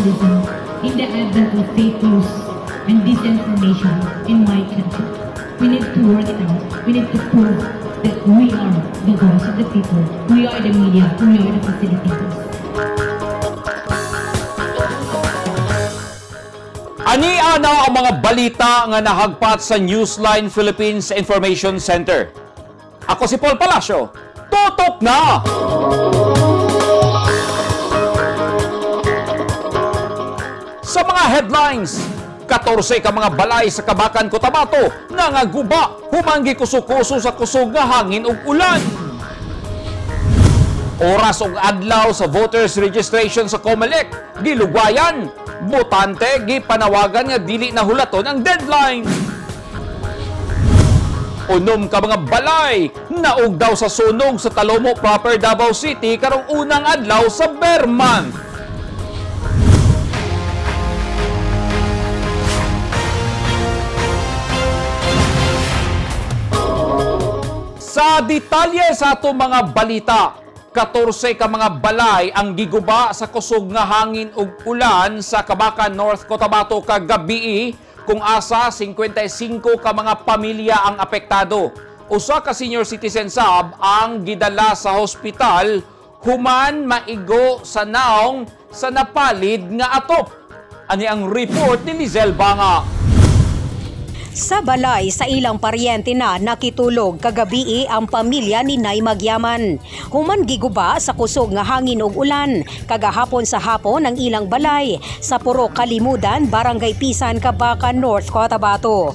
journalism in the advent of fake news and disinformation in my country. We need to work it out. We need to prove that we are the voice of the people. We are the media. We are the facilitators. Ania na ang mga balita nga nahagpat sa Newsline Philippines Information Center. Ako si Paul Palacio. Tutok na! Sa mga headlines, 14 ka mga balay sa Kabakan, Cotabato nangaguba, humanggi kuso-kuso sa kusog nga hangin ug ulan. Oras ug adlaw sa voters registration sa Comelec, gilugwayan, botante gipanawagan nga dili na hulaton ang deadline. Unom ka mga balay naug daw sa sunog sa Talomo proper Davao City karong unang adlaw sa Berman. Sa detalye sa ato mga balita, 14 ka mga balay ang giguba sa kusog nga hangin ug ulan sa Kabakan, North Cotabato kagabi, kung asa 55 ka mga pamilya ang apektado. Usa ka senior citizen sab ang gidala sa hospital human maigo sa naong sa napalid nga atop. Ani ang report ni Lizelle Banga. Sa balay sa ilang paryente na nakitulog kagabi ang pamilya ni Nay Magyaman. Human giguba sa kusog nga hangin ug ulan kagahapon sa hapon ang ilang balay sa Purok Kalimudan, Barangay Pisan, Kabakan, North Cotabato.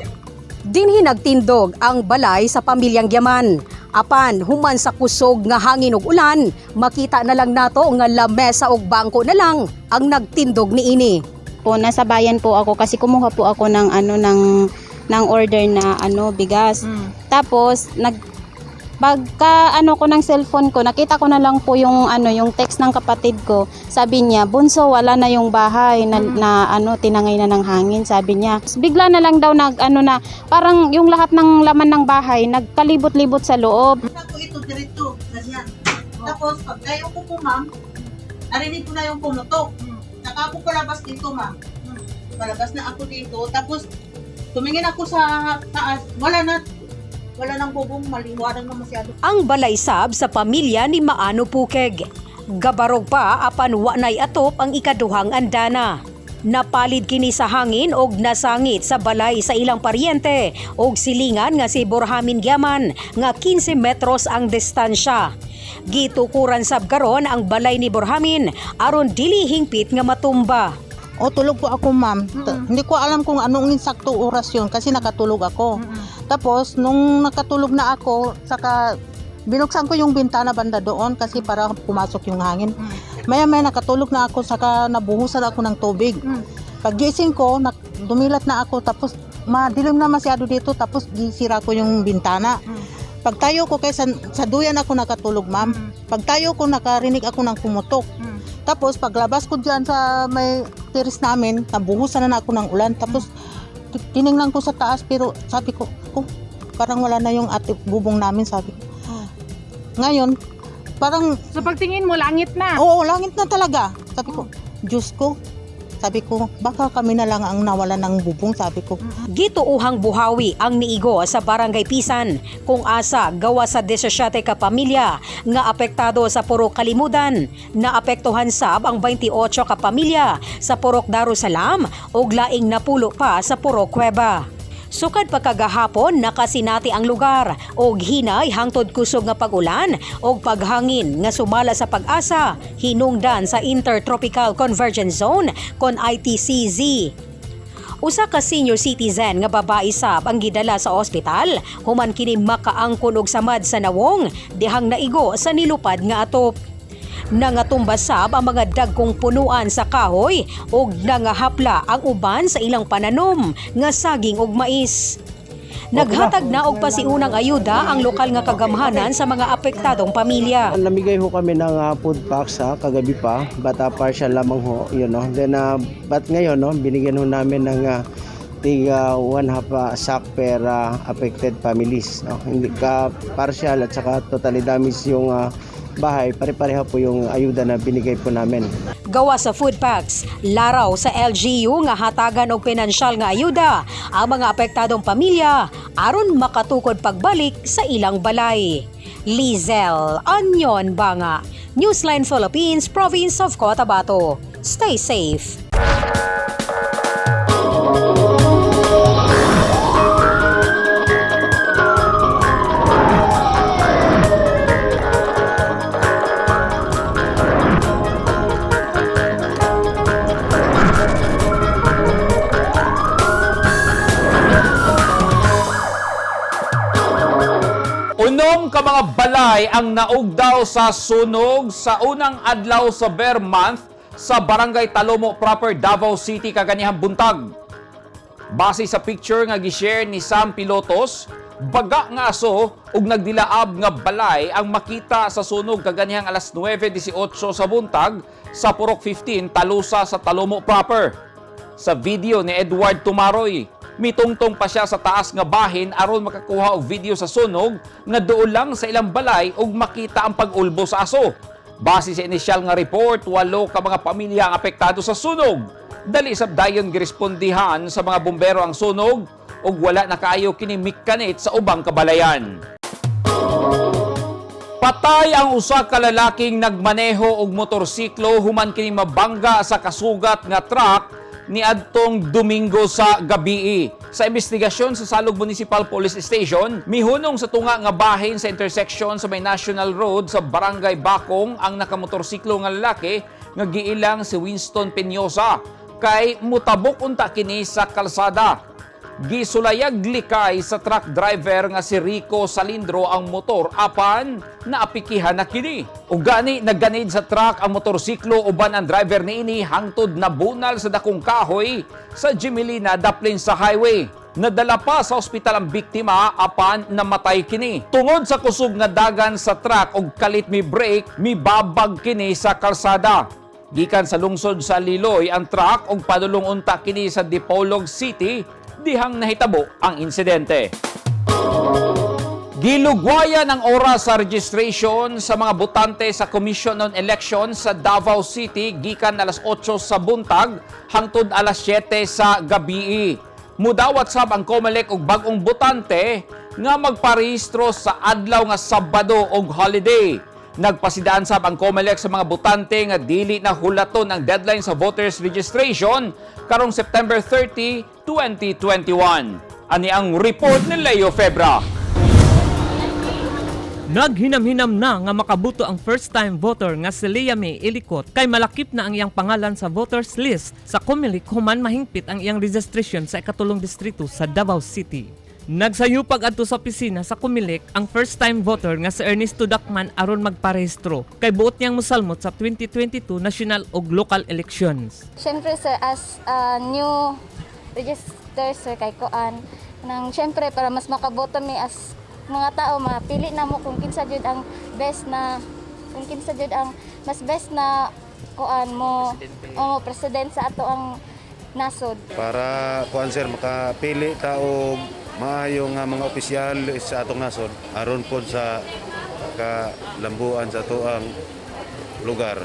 Dinhi nagtindog ang balay sa pamilyang Yaman. Apan human sa kusog nga hangin ug ulan, makita na lang nato nga lamesa ug bangko na lang ang nagtindog niini. Po nasa bayan po ako kasi kumuha po ako ng order na bigas. Tapos pagka ko ng cellphone ko, nakita ko na lang po yung text ng kapatid ko. Sabi niya, "Bunso, wala na yung bahay na tinangay na ng hangin." Sabi niya. Bigla na lang daw na parang yung lahat ng laman ng bahay nagkalibot-libot sa loob. Ako ito dirito, ganyan. Tapos pag kayo ko po ma'am, narinig ko na yung pumutok. Saka ako palabas dito ma'am. Palabas na ako dito. Tapos tumingin ako sa taas, wala nang bubong, maliwanag na masyado. Ang balay sab sa pamilya ni Maano Pukeg. Gabarog pa apan wa nay atop ang ikaduhang andana. Napalid kini sa hangin og nasangit sa balay sa ilang paryente og silingan nga si Borhamin Yaman nga 15 metros ang distansya. Gitukuran sab karon ang balay ni Borhamin aron dili hingpit nga matumba. O tulog po ako ma'am. Hindi ko alam kung anong insakto oras yun kasi nakatulog ako. Tapos nung nakatulog na ako, saka binuksan ko yung bintana banda doon kasi para pumasok yung hangin. Maya-maya nakatulog na ako, saka nabuhusan ako ng tubig. Paggising ko, dumilat na ako, tapos madilim na masyado dito, tapos gisira ko yung bintana. Pagtayo ko, kaysa sa duyan ako nakatulog ma'am. Pagtayo ko, nakarinig ako ng pumutok. Tapos paglabas ko dyan sa may terrace namin, nabuhusan na ako ng ulan. Tapos tiningnan ko sa taas, pero sabi ko, parang wala na yung bubong namin, sabi ko. Ngayon, parang... So pagtingin mo, langit na? Oo, langit na talaga. Sabi ko, Diyos ko. Sabi ko, baka kami na lang ang nawalan ng bubong, sabi ko. Gituuhang buhawi ang niigo sa Barangay Pisan kung asa gawa sa 17 ka pamilya nga apektado sa Purok Kalimudan. Naapektuhan sab ang 28 ka pamilya sa Purok Darussalam ug laing napulo pa sa Purok Cueva. Sukad pa kagahapon nakasinati ang lugar og hinay hangtod kusog nga pag-ulan og paghangin nga sumala sa Pag-asa hinungdan sa Intertropical Convergence Zone kon ITCZ. Usa ka senior citizen nga babae sab ang gidala sa ospital human kini makaangkon og samad sa nawong dihang naigo sa nilupad nga atop. Nangatumba sab ang mga dagkong punuan sa kahoy ug nangahapla ang uban sa ilang pananom nga saging ug mais. Naghatag na og pasiunang ayuda ang lokal nga kagamhanan sa mga apektadong pamilya. Namigay ho kami ng food packs kagabi pa, but partial lamang ho, Then but ngayon binigyan ho namin ng tiga 1/2 sack per affected families, Hindi ka partial at saka totally damage yung bahay, pare-pareha po yung ayuda na binigay po namin. Gawa sa food packs, laraw sa LGU nga hatagan og pinansyal nga ayuda ang mga apektadong pamilya aron makatukod pagbalik sa ilang balay. Lizel Anyon Banga, Newsline Philippines, Province of Cotabato. Stay safe. Unom ka mga balay ang naugdaw sa sunog sa unang adlaw sa Bear Month sa Barangay Talomo proper, Davao City, kaganihang buntag. Base sa picture nga gishare ni Sam Pilotos, baga nga aso ug nagdilaab nga balay ang makita sa sunog kaganihang alas 9:18 sa buntag sa Purok 15 Talusa sa Talomo proper. Sa video ni Edward Tumaroy, mitungtong pa siya sa taas nga bahin aron makakuha og video sa sunog nga duol lang sa ilang balay ug makita ang pag-ulbo sa aso. Base sa inisyal nga report, 8 ka mga pamilya ang apektado sa sunog. Dali sab dayon girespondihan sa mga bumbero ang sunog ug wala na kaayo kini mikkanit sa ubang kabalayan. Patay ang usa ka lalaking nagmaneho og motorsiklo human kini mabangga sa kasugat nga truck ni adtong Domingo sa gabii. Sa investigasyon sa Salog Municipal Police Station, mihunong sa tunga nga bahin sa intersection sa may National Road sa Barangay Bakong ang nakamotorsiklo nga lalaki nga giilang si Winston Peñosa kay mutabok unta kini sa kalsada. Gisulayag likay sa truck driver nga si Rico Salindro ang motor apan naapikihan na kini. Ug gani nagganid sa truck ang motorsiklo uban ang driver niini hangtod nabunal sa dakong kahoy sa Jimelina daplin sa highway. Nadala pa sa ospital ang biktima apan namatay kini. Tungod sa kusog nga dagan sa truck ug kalit mi brake, mibabag kini sa kalsada. Gikan sa lungsod sa Liloy ang truck ug padulong unta kini sa Dipolog City dihang nahitabo ang insidente. Gilugwayan ang oras sa registration sa mga botante sa Commission on Elections sa Davao City gikan alas 8 sa buntag hangtod alas 7 sa gabii. Mudawat sab ang COMELEC og bag-ong botante nga magparehistro sa adlaw nga Sabado og holiday. Nagpasidaan sab ang COMELEC sa mga botante nga dili na hulaton ang deadline sa voters registration karong September 30, 2021. Ani ang report ni Leo Febra. Naghinam-hinam na nga makabuto ang first-time voter nga si Lea May Ilicot kay malakip na ang iyang pangalan sa voters list sa COMELEC human mahingpit ang iyang registration sa ikatulong distrito sa Davao City. Nagsayupag adto sa opisina sa COMELEC ang first-time voter nga si Ernesto Dacman aron magparehistro kay buot niyang mosalmot sa 2022 national ug local elections. Siyempre sir, as a new register sir kay Koan, nang siyempre para mas makaboto mi as mga tao, mapili na mo kung kinsa jud ang best na, kung kinsa jud ang mas best na Koan mo, o president sa ato ang nasod. Para kuan sir makapili ta og maayo nga mga opisyal sa atong nasod aron pod sa kalambuan sa atoang lugar.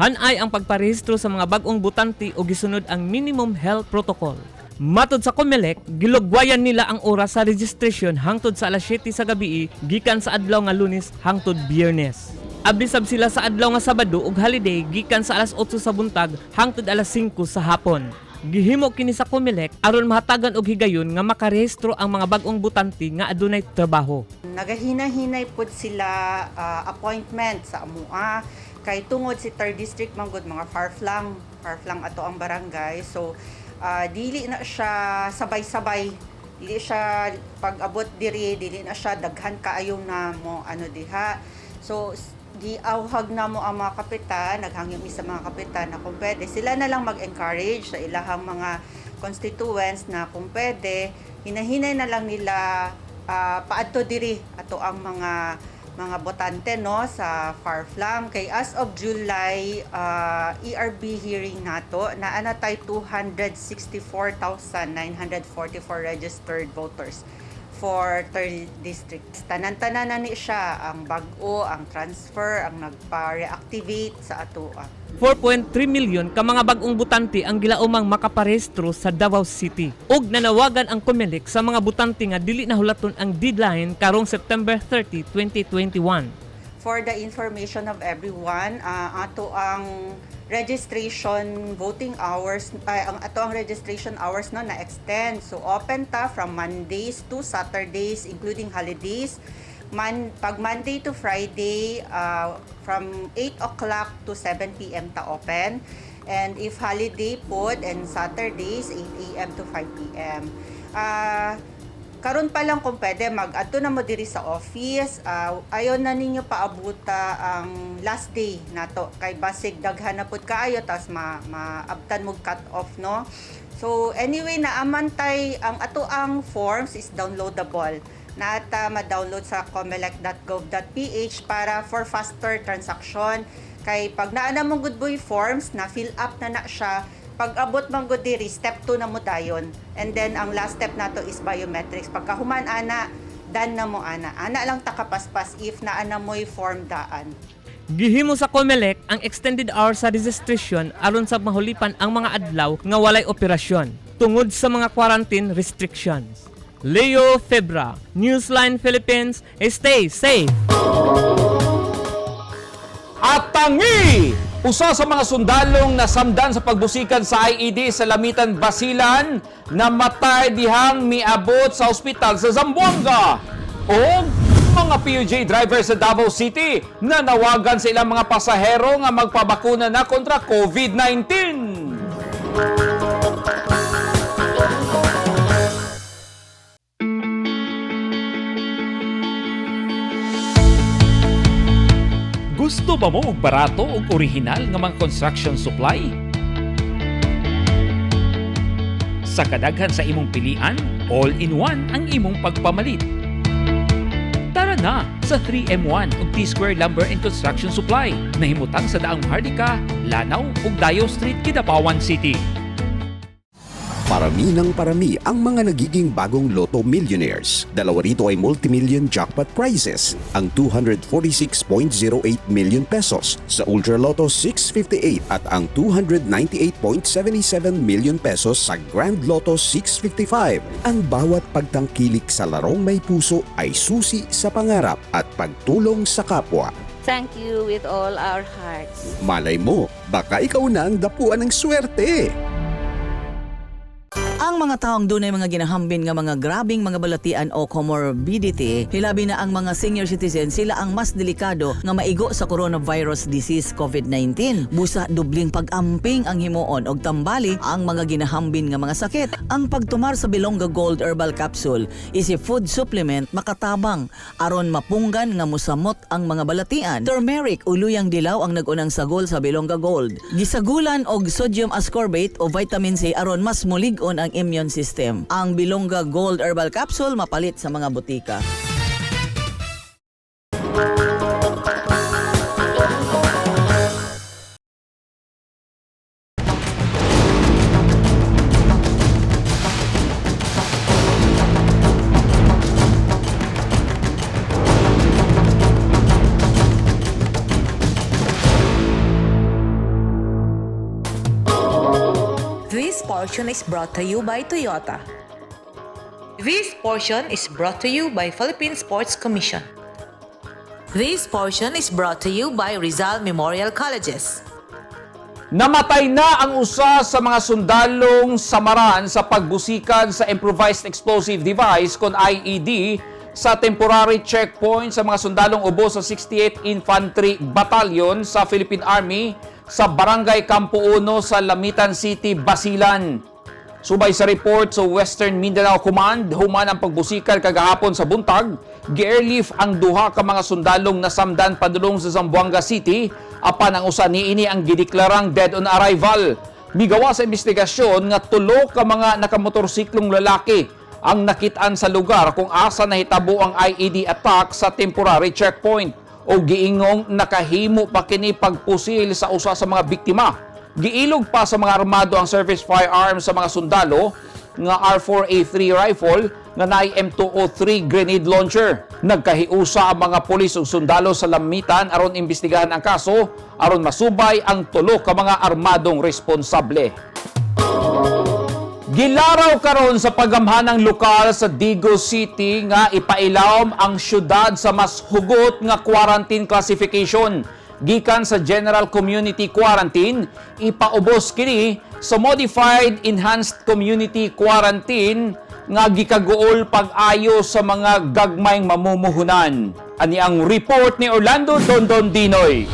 Hanay ang pagparehistro sa mga bag-ong botante o gisunod ang minimum health protocol. Matod sa COMELEC, gilugwayan nila ang oras sa registration hangtod sa alas 7 sa gabi gikan sa adlaw nga Lunes hangtod Biyernes. Ablisab sila sa adlaw nga Sabado ug holiday gikan sa alas 8 sa buntag hangtod alas 5 sa hapon. Gihimo kini sa COMELEC aron mahatagan og higayon nga makarehistro ang mga bag-ong botante nga adunay trabaho. Nagahinay-hinay pod sila appointment sa amua kay tungod si 3rd district manggod mga far-flung ato ang barangay. So dili na siya sabay-sabay, dili siya pag-abot diri, dili na siya daghan kaayo na mo ano diha. So giawhag na mo ang mga kapitan, naghangyo mi sa mga kapitan na kung pwede sila na lang mag-encourage sa ilahang mga constituents na kung pwede hinahinay na lang nila paadto diri ato ang mga botante no sa far-flung. Kay as of July ERB hearing nato naa na tay 264,944 registered voters for 3rd District. Tanan-tanan na ni siya, ang bag-o, ang transfer, ang nagpa-reactivate sa atoa. 4.3 milyon ka mga bagong butante ang gilaumang makaparehistro sa Davao City. Ug nanawagan ang COMELEC sa mga butante nga dili nahulaton ang deadline karong September 30, 2021. For the information of everyone, ato ang registration voting hours, ang registration hours no na-extend. So open ta from Mondays to Saturdays including holidays. Pag Monday to Friday, from 8 o'clock to 7 p.m. ta open. And if holiday pod and Saturdays, 8 a.m. to 5 p.m. Karon pa lang kung pwede, mag-ato na mo diri sa office. Ayon na ninyo paabuta ang last day nato. Kay basig daghan na pod kaayo, tas maabtan mo cut off, no? So anyway, naamantay ang ato ang forms is downloadable. Nata ma-download sa comelec.gov.ph para for faster transaction. Kay pag naana mong good boy forms, na fill up na siya, pag abot man gud diri, step 2 na mo dayon. And then ang last step nato is biometrics. Pagka human ana, dan na mo ana. Ana lang takapaspas if naana mo'y form daan. Gihimo sa COMELEC ang extended hours sa registration aron sa mahulipan ang mga adlaw nga walay operasyon tungod sa mga quarantine restrictions. Leo Febra, Newsline Philippines, stay safe! At tangi! Usa sa mga sundalong nasamdan sa pagbusikan sa IED sa Lamitan, Basilan, namatay dihang miabot sa ospital sa Zamboanga. O mga PUJ driver sa Davao City na nawagan sa ilang mga pasahero nga magpabakuna na kontra COVID-19. Gusto ba mo og barato ug orihinal nga mga construction supply? Sa kadaghan sa imong pilian, all-in-one ang imong pagpamalit. Tara na sa 3M1 ug T-Square Lumber and Construction Supply na himutang sa daang Hardika, Lanao ug Dayo Street, Kidapawan City. Parami ng parami ang mga nagiging bagong Lotto Millionaires. Dalawa rito ay multimillion jackpot prizes. Ang 246.08 million pesos sa Ultra Lotto 658 at ang 298.77 million pesos sa Grand Lotto 655. Ang bawat pagtangkilik sa larong may puso ay susi sa pangarap at pagtulong sa kapwa. Thank you with all our hearts. Malay mo, baka ikaw na ang dapuan ng swerte. Ang mga taong dunay mga ginahambin nga mga grabing mga balatian o comorbidity, hilabi na ang mga senior citizens, sila ang mas delikado nga maigo sa coronavirus disease COVID-19. Busa dubling pag-amping ang himuon og tambali ang mga ginahambin nga mga sakit. Ang pagtumar sa Bilonga Gold Herbal Capsule is a food supplement makatabang aron mapunggan nga musamot ang mga balatian. Turmeric o luyang dilaw ang nag-unang sagol sa Bilonga Gold. Gisagulan og sodium ascorbate o vitamin C aron mas mulig-on ang immune system. Ang Bilonga Gold Herbal Capsule mapalit sa mga butika. This portion is brought to you by Toyota. This portion is brought to you by Philippine Sports Commission. This portion is brought to you by Rizal Memorial Colleges. Namatay na ang usa sa mga sundalong samaran sa pagbusikan sa improvised explosive device kon IED sa temporary checkpoint sa mga sundalong ubo sa 68th Infantry Battalion sa Philippine Army sa Barangay Campo Uno sa Lamitan City, Basilan. Subay sa report sa Western Mindanao Command, human ang pagbusikal kagahapon sa buntag, gi-airlift ang duha ka mga sundalong nasamdan padulong sa Zamboanga City, apan ang usa niini ang gideklarang dead on arrival. Migawa sa investigasyon nga tulo ka mga nakamotorsiklong lalaki ang nakitaan sa lugar kung asa nahitabo ang IED attack sa temporary checkpoint o giingong nakahimo pa kini pagpusil sa usa sa mga biktima. Giilog pa sa mga armado ang service firearms sa mga sundalo nga R4A3 rifle nga naay M203 grenade launcher. Nagkahiusa ang mga pulis ug sundalo sa lamitan aron imbestigahan ang kaso aron masubay ang tulo ka mga armadong responsable. Gilaraw karon sa pagamhanang lokal sa Digo City nga ipailawom ang syudad sa mas hugot nga quarantine classification. Gikan sa General Community Quarantine, ipaubos kini sa Modified Enhanced Community Quarantine nga gikaguol pag-ayo sa mga gagmayng mamumuhunan. Ani ang report ni Orlando Dondon Dinoy.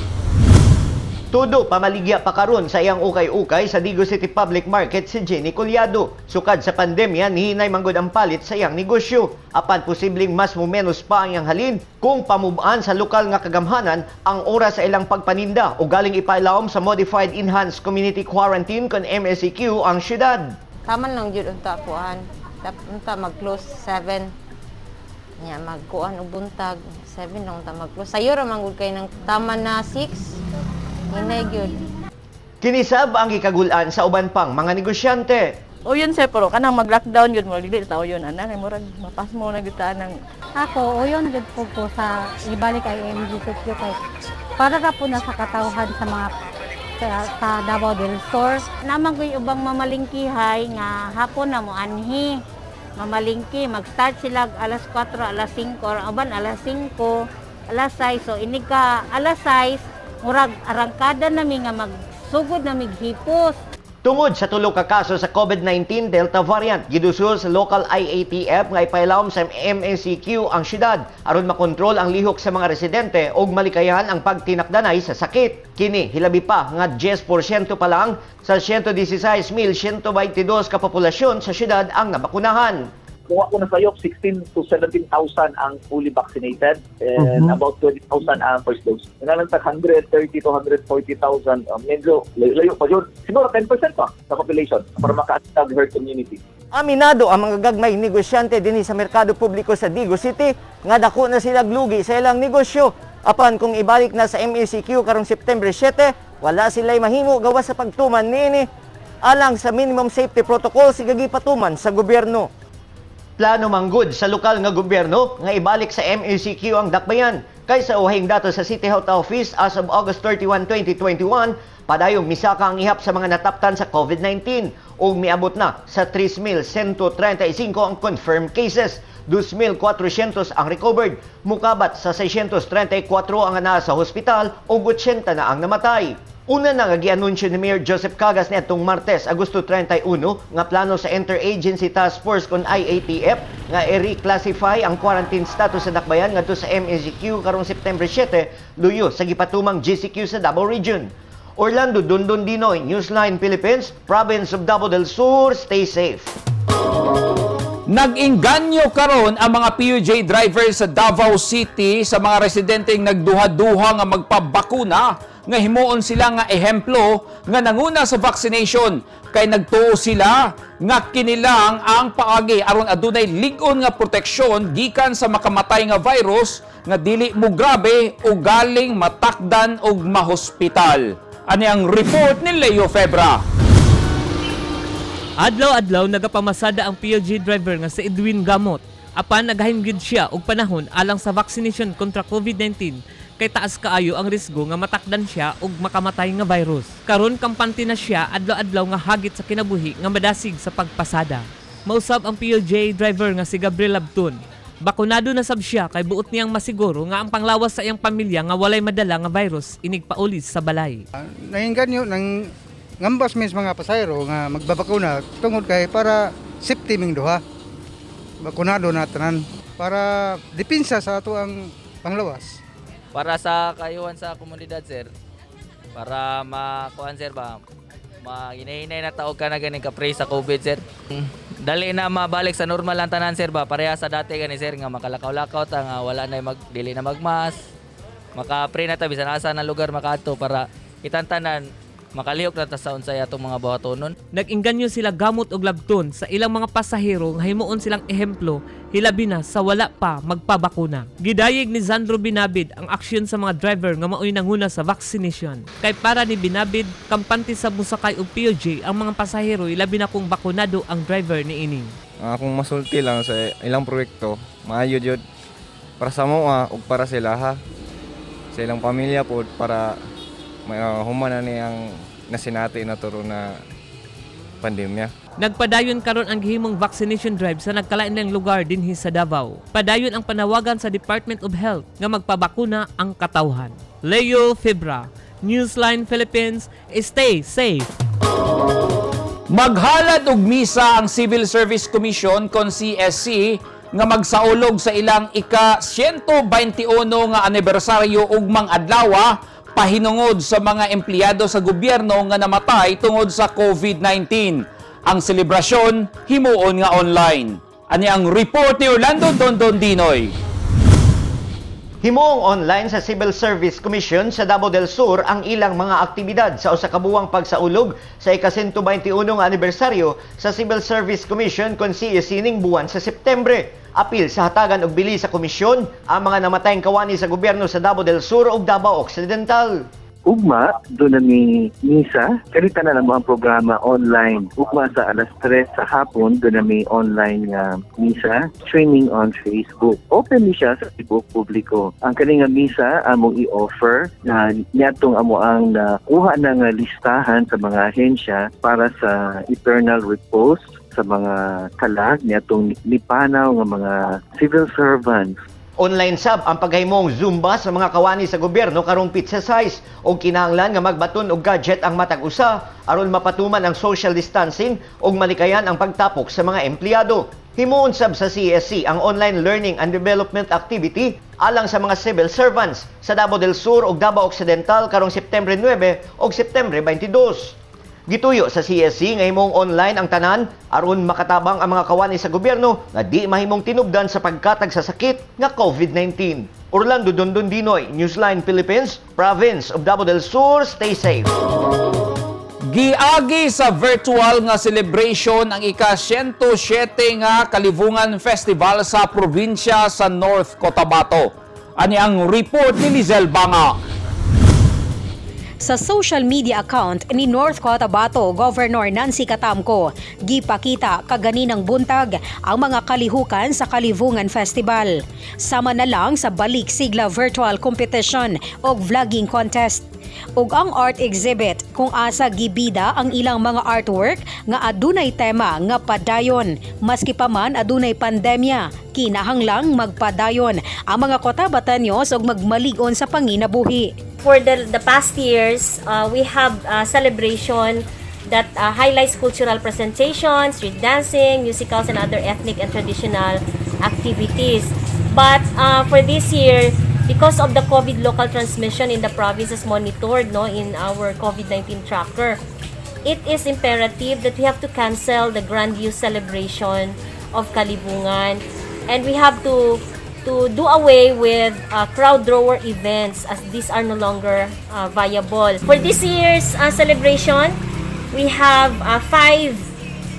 Tudo pamaligya pa karon sa iyang ukay-ukay sa Digo City Public Market si Jenny Collado. Sukad sa pandemya, nihinay manggod ang palit sa iyang negosyo. Apan posibleng mas mumenos pa ang iyang halin kung pamubaan sa lokal nga kagamhanan ang oras sa ilang pagpaninda o galing ipailawom sa Modified Enhanced Community Quarantine kon MSEQ ang syudad. Taman lang jud unta kuan. Unta mag-close 7. Nya magkuan og buntag 7 lang unta mag-close. Sayo ra manggod kay nang taman na 6. Hinay gyud. Kinisab ang gikagulan sa uban pang mga negosyante. O yun sir, pero kanang mag-lockdown yun mo, dili tao yun, anak, murag mapas mo na gitaan ng... Ako, o yun gud po sa ibalik ay MGCQ kay para ra po na sa katawhan sa mga sa Davao del Sur. Naman ko yung ubang mamalingkihay nga hapon na mo anhi. Mamalingki, mag-start sila alas 4, alas 5, or uban alas 5, alas 6. So inig ka alas 6, murag arangkada nami nga magsugod na mighipos. Tungod sa tulo ka kaso sa COVID-19 Delta variant, gidusul sa local IATF nga ipailawom sa MSEQ ang syudad aron makontrol ang lihok sa mga residente ug malikayan ang pagtinakdanay sa sakit. Kini hilabi pa nga 10% pa lang sa 116,122 ka populasyon sa syudad ang nabakunahan. Kung ako na sayok, 16 to 17,000 ang fully vaccinated and about 20,000 ang first dose. Nalang sa 130 to 140,000, medyo layo pa yun. Siguro 10% pa sa population para maka-tag herd immunity. Aminado ang mga gagmay negosyante dinhi sa merkado publiko sa Digo City nga dako na sila glugi sa ilang negosyo. Apan kung ibalik na sa MECQ karong September 7, wala sila'y mahimo gawas sa pagtuman niini alang sa minimum safety protocol sigagi patuman sa gobyerno. Plano manggod sa lokal nga gobyerno nga ibalik sa MECQ ang dakbayan kaysa uhing dato sa City Health Office as of August 31, 2021 padayong misaka ang ihap sa mga nataptan sa COVID-19 ug miabot na sa 3,135 ang confirmed cases, 2,400 ang recovered, mukabat sa 634 ang naa sa hospital ug 80 na ang namatay. Una na nga gianunsyo ni Mayor Joseph Cagas niadtong Martes, Agosto 31 nga plano sa Interagency Task Force kon IATF nga i-reclassify ang quarantine status sa dakbayan ngadto sa MECQ karong September 7 luyo sa gipatumang GCQ sa Davao Region. Orlando Dondon Dinoy, Newsline Philippines, Province of Davao del Sur. Stay safe. Nag-inganyo karon ang mga PUJ drivers sa Davao City sa mga residenteng nagduha-duha nga magpabakuna nga himuon sila nga ehemplo nga nanguna sa vaccination kay nagtuo sila nga kinilang ang paagi aron adunay lig-on nga proteksyon gikan sa makamatay nga virus nga dili mo grabe o galing matakdan og mahospital. Ani ang report ni Leo Febra. Adlaw-adlaw nagapamasada ang PUJ driver nga si Edwin Gamot. Apan nagahinggid siya og panahon alang sa vaccination kontra COVID-19 kay taas kaayo ang risgo nga matakdan siya og makamatay nga virus. Karon kampante na siya adlaw-adlaw nga hagit sa kinabuhi nga madasig sa pagpasada. Mausab ang PUJ driver nga si Gabriel Labton. Bakunado na sab siya kay buot niyang masiguro nga ang panglawas sa iyang pamilya nga walay madala nga virus inig paulis sa balay. Nahinganyo ng ngambas mis mga pasayro nga magbabakuna tungod kay para safety ming duha. Bakunado na tanan para depensa sa ato ang panglawas. Para sa kayuhan sa komunidad sir, para makuan sir ba, hinahinay na taog ka na ganing ka-pray sa COVID sir. Dali na mabalik sa normal ang tanan sir ba, pareha sa dati gani sir nga makalakaw-lakaw ta nga wala na dili na magmas. Maka-pray na ta bisan asa na lugar makaadto para itantanan makalihok na ta sa unsay atong mga buhatonon. Nag-inganyo sila gamot og labton sa ilang mga pasahero nga himuon silang ehemplo hilabi na sa wala pa magpabakuna. Gidayeg ni Zandro Binabid ang aksyon sa mga driver nga maoy nanguna sa vaccination. Kay para ni Binabid, kampante sa musakay og POJ ang mga pasahero hilabi na kung bakunado ang driver ni ining. Kung masulti lang sa ilang proyekto, maayo jud para sa moa ug para sila ha. Sa ilang pamilya po para humana ni ang nasinati na turo na pandemya. Nagpadayon karon ang gihimong vaccination drive sa nagkalain-laing lugar dinhi sa Davao. Padayon ang panawagan sa Department of Health nga magpabakuna ang katawhan. Leo Fibra, Newsline Philippines, stay safe. Maghalad og misa ang Civil Service Commission kon CSC nga magsaulog sa ilang ika-121 nga anibersaryo ugmang adlaw pahinungod sa mga empleyado sa gobyerno nga namatay tungod sa COVID-19. Ang selebrasyon himuon nga online. Ani ang report ni Orlando Dondon Dinoy. Himuong online sa Civil Service Commission sa Davao del Sur ang ilang mga aktibidad sa usa ka buwang pagsaulog sa ika-121 nga anibersaryo sa Civil Service Commission kon CSC ning buwan sa Septembre. Apil sa hatagan og bili sa komisyon ang mga namatayng kawani sa gobyerno sa Davao del Sur ug Davao Occidental. Ugma, doon na ni misa, kalita na lang ang programa online. Ugma sa alas 3 sa hapon, doon na may online misa, streaming on Facebook. Open ni siya sa tibok publiko. Ang kaninga misa, among i-offer na niyatong amo ang nakuha ng listahan sa mga ahensya para sa eternal repose sa mga kalag niyatong nipanaw ng mga civil servants. Online sab ang paghimong Zumba sa mga kawani sa gobyerno karong pizza size o kinahanglan nga magbaton og gadget ang matag usa aron mapatuman ang social distancing ug malikayan ang pagtapok sa mga empleyado. Himuon sab sa CSC ang online learning and development activity alang sa mga civil servants sa Davao del Sur ug Davao Occidental karong Septembre 9 ug Septembre 22. Gituyo sa CSC nga himong online ang tanan aron makatabang ang mga kawani sa gobyerno nga di mahimong tinubdan sa pagkatag sa sakit nga COVID-19. Orlando Dondon Dinoy, Newsline Philippines, Province of Davao del Sur, stay safe. Giagi sa virtual nga celebration ang ika-107 nga Kalibungan Festival sa probinsya sa North Cotabato. Ani ang report ni Lizel Banga. Sa social media account ni North Cotabato Governor Nancy Catamco, gipakita kaganinang buntag ang mga kalihukan sa Kalibungan Festival. Sama na lang sa balik sigla virtual competition o vlogging contest. Ug ang art exhibit kung asa gibida ang ilang mga artwork nga adunay tema nga padayon. Maski pa man adunay pandemya, kinahanglang magpadayon ang mga Cotabateños ug magmaligon sa panginabuhi. For the past years, we have celebration that highlights cultural presentations, street dancing, musicals, and other ethnic and traditional activities. But for this year, because of the COVID local transmission in the province is monitored in our COVID-19 tracker, it is imperative that we have to cancel the grandiose celebration of Kalibungan, and we have to do away with crowd drawer events as these are no longer viable. For this year's celebration, we have 5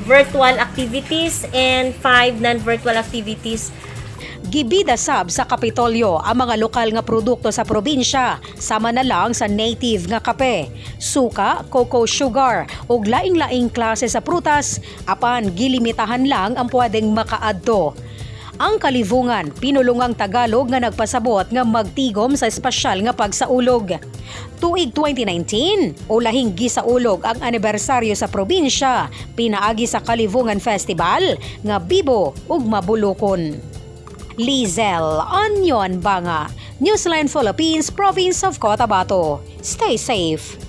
virtual activities and 5 non-virtual activities. Gibida sab sa Kapitolyo ang mga lokal nga produkto sa probinsya, sama na lang sa native nga kape, suka, cocoa sugar ug laing-laing klase sa prutas, apan gilimitahan lang ang pwedeng makaadto. Ang Kalibungan, pinulungang Tagalog nga nagpasabot nga magtigom sa espesyal nga pagsaulog. Tuig 2019, ulahing gisaulog ang anibersaryo sa probinsya, pinaagi sa Kalibungan Festival nga bibo ug mabulokon. Lizel Onion Banga, Newsline Philippines, Province of Cotabato. Stay safe.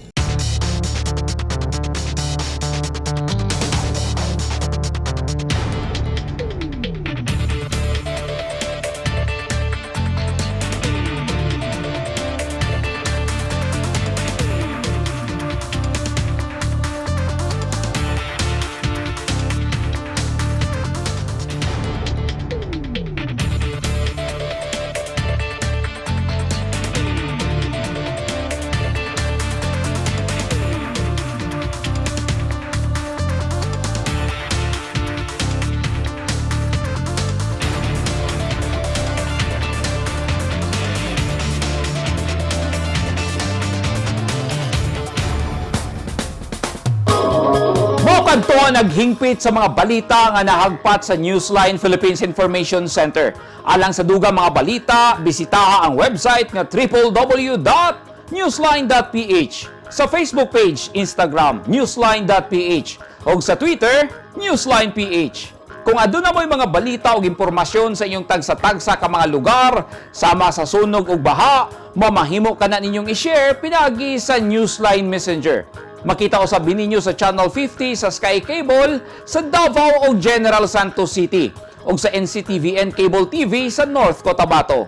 Kadto naghingpit sa mga balita nga nahagpat sa Newsline Philippines Information Center. Alang sa dugang mga balita, bisitaha ang website nga www.newsline.ph. Sa Facebook page, Instagram, newsline.ph. O sa Twitter, newsline.ph. Kung aduna mo'y mga balita o impormasyon sa inyong tagsa-tagsa ka mga lugar, sama sa sunog o baha, mamahimo ka na ninyong i-share pinagi sa Newsline Messenger. Makita usab ninyo sa Channel 50 sa Sky Cable sa Davao o General Santos City o sa NCTVN Cable TV sa North Cotabato.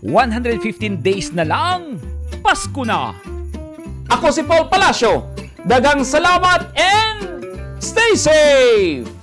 115 days na lang, Pasko na! Ako si Paul Palacio. Dagang salamat and stay safe!